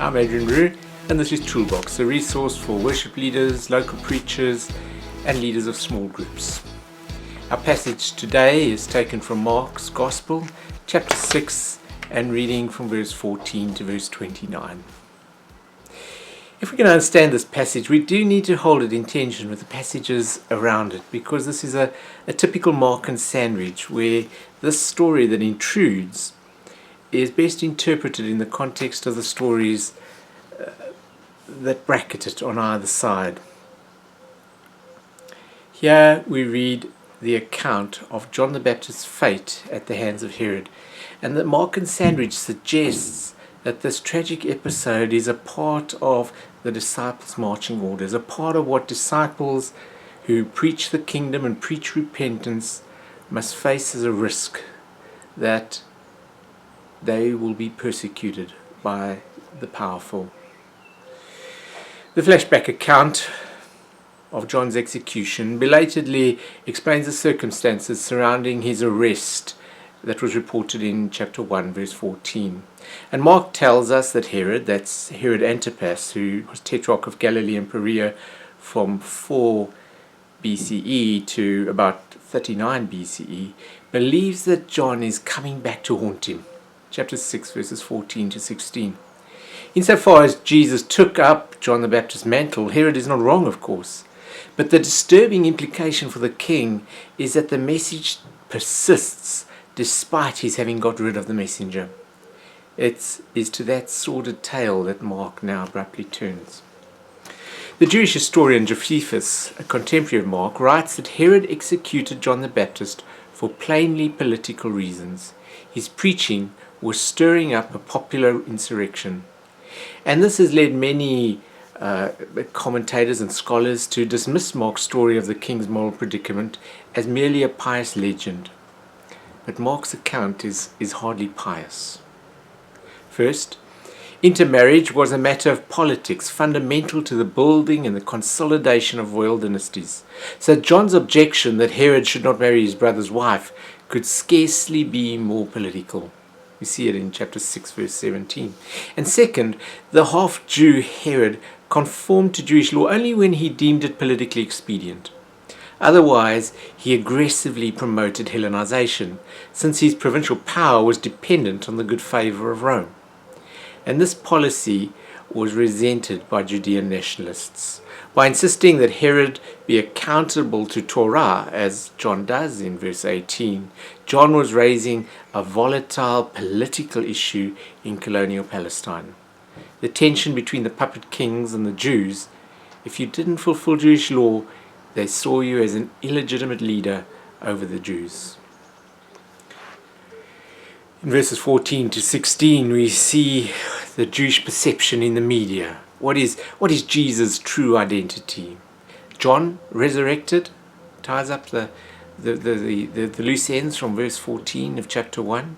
I'm Adrian Rue, and this is Toolbox, a resource for worship leaders, local preachers, and leaders of small groups. Our passage today is taken from Mark's Gospel, chapter 6, and reading from verse 14 to verse 29. If we can understand this passage, we do need to hold it in tension with the passages around it, because this is a typical Markan sandwich where this story that intrudes is best interpreted in the context of the stories that bracket it on either side. Here we read the account of John the Baptist's fate at the hands of Herod, and the Markan sandwich suggests that this tragic episode is a part of the disciples' marching orders, a part of what disciples who preach the kingdom and preach repentance must face as a risk, that they will be persecuted by the powerful. The flashback account of John's execution belatedly explains the circumstances surrounding his arrest that was reported in chapter 1 verse 14. And Mark tells us that Herod, that's Herod Antipas, who was Tetrarch of Galilee and Perea from 4 BCE to about 39 BCE, believes that John is coming back to haunt him. Chapter 6 verses 14 to 16. Insofar as Jesus took up John the Baptist's mantle, Herod is not wrong, of course. But the disturbing implication for the king is that the message persists despite his having got rid of the messenger. It is to that sordid tale that Mark now abruptly turns. The Jewish historian Josephus, a contemporary of Mark, writes that Herod executed John the Baptist for plainly political reasons. His preaching was stirring up a popular insurrection. And this has led many commentators and scholars to dismiss Mark's story of the king's moral predicament as merely a pious legend. But Mark's account is hardly pious. First, intermarriage was a matter of politics, fundamental to the building and the consolidation of royal dynasties. So John's objection that Herod should not marry his brother's wife could scarcely be more political. We see it in chapter 6 verse 17. And second, the half-Jew Herod conformed to Jewish law only when he deemed it politically expedient. Otherwise, he aggressively promoted Hellenization, since his provincial power was dependent on the good favor of Rome. And this policy was resented by Judean nationalists. By insisting that Herod be accountable to Torah, as John does in verse 18, John was raising a volatile political issue in colonial Palestine. The tension between the puppet kings and the Jews: if you didn't fulfill Jewish law, they saw you as an illegitimate leader over the Jews. In verses 14 to 16, we see the Jewish perception in the media. What is Jesus' true identity? John, resurrected, ties up the loose ends from verse 14 of chapter 1.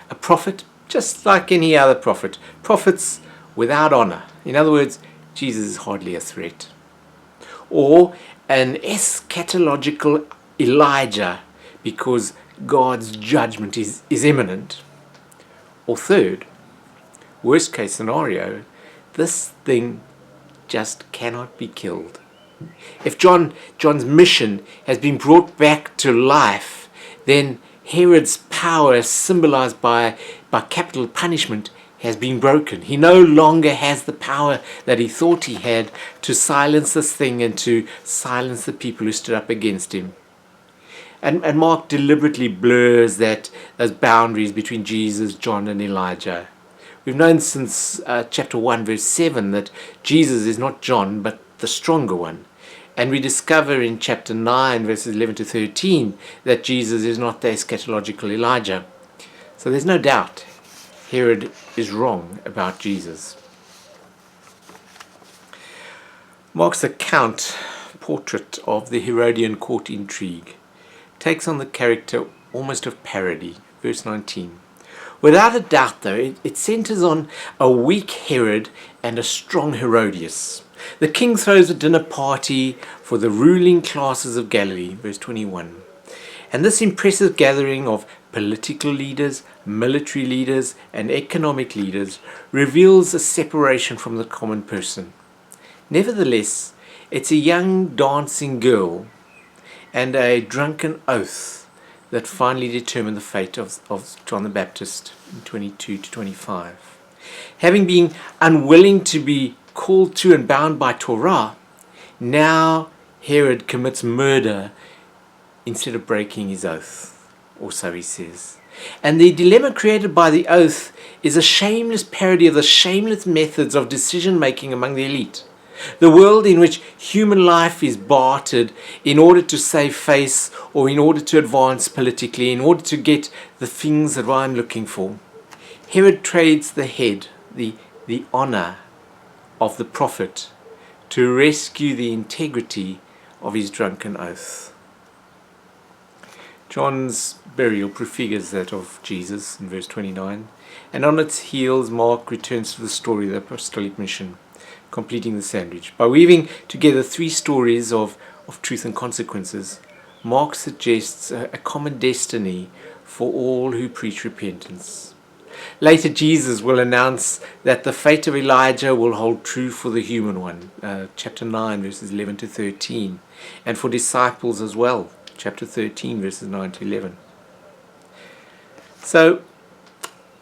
A prophet, just like any other prophet. Prophets without honor. In other words, Jesus is hardly a threat. Or an eschatological Elijah, because God's judgment is imminent. Or third, worst case scenario, this thing just cannot be killed. If John's mission has been brought back to life, then Herod's power, as symbolized by capital punishment, has been broken. He no longer has the power that he thought he had to silence this thing and to silence the people who stood up against him. And Mark deliberately blurs those boundaries between Jesus, John, and Elijah. We've known since chapter 1 verse 7 that Jesus is not John but the stronger one. And we discover in chapter 9 verses 11 to 13 that Jesus is not the eschatological Elijah. So there's no doubt Herod is wrong about Jesus. Mark's portrait of the Herodian court intrigue takes on the character almost of parody. Verse 19. Without a doubt, though, it centers on a weak Herod and a strong Herodias. The king throws a dinner party for the ruling classes of Galilee, verse 21. And this impressive gathering of political leaders, military leaders, and economic leaders, reveals a separation from the common person. Nevertheless, it's a young dancing girl and a drunken oath that finally determined the fate of John the Baptist in 22 to 25. Having been unwilling to be called to and bound by Torah, now Herod commits murder instead of breaking his oath, or so he says. And the dilemma created by the oath is a shameless parody of the shameless methods of decision-making among the elite. The world in which human life is bartered in order to save face or in order to advance politically, in order to get the things that I'm looking for. Herod trades the head, the honor of the prophet, to rescue the integrity of his drunken oath. John's burial prefigures that of Jesus in verse 29, and on its heels Mark returns to the story of the apostolic mission, completing the sandwich. By weaving together three stories of truth and consequences, Mark suggests a common destiny for all who preach repentance. Later, Jesus will announce that the fate of Elijah will hold true for the human one, chapter 9, verses 11 to 13, and for disciples as well, chapter 13, verses 9 to 11. So,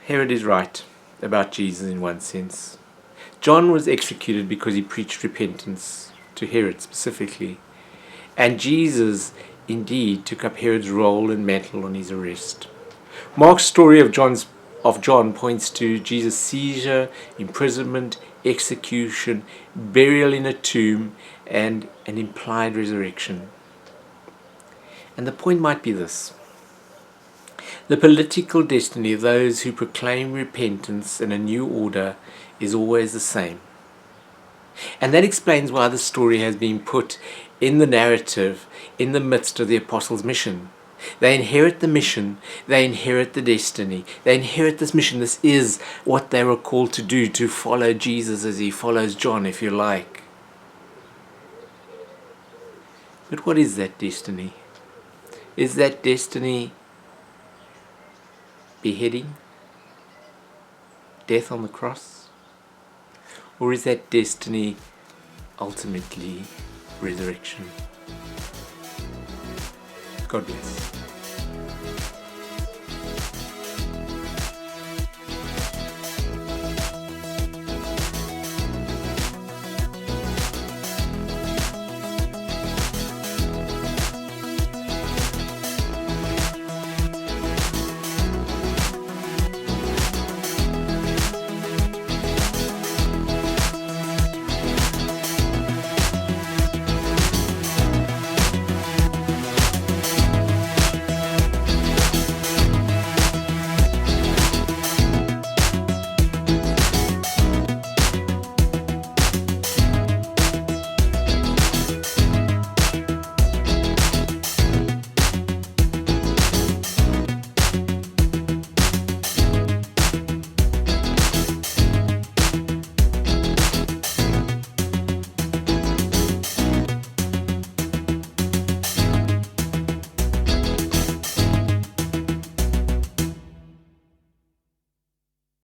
Herod is right about Jesus in one sense. John was executed because he preached repentance, to Herod specifically, and Jesus indeed took up Herod's role and mantle on his arrest. Mark's story of John points to Jesus' seizure, imprisonment, execution, burial in a tomb, and an implied resurrection. And the point might be this: the political destiny of those who proclaim repentance and a new order is always the same. And that explains why the story has been put in the narrative in the midst of the apostles' mission. They inherit the mission, they inherit the destiny, they inherit this mission. This is what they were called to do, to follow Jesus as he follows John, if you like. But what is that destiny? Is that destiny beheading? Death on the cross? Or is that destiny ultimately resurrection? God bless.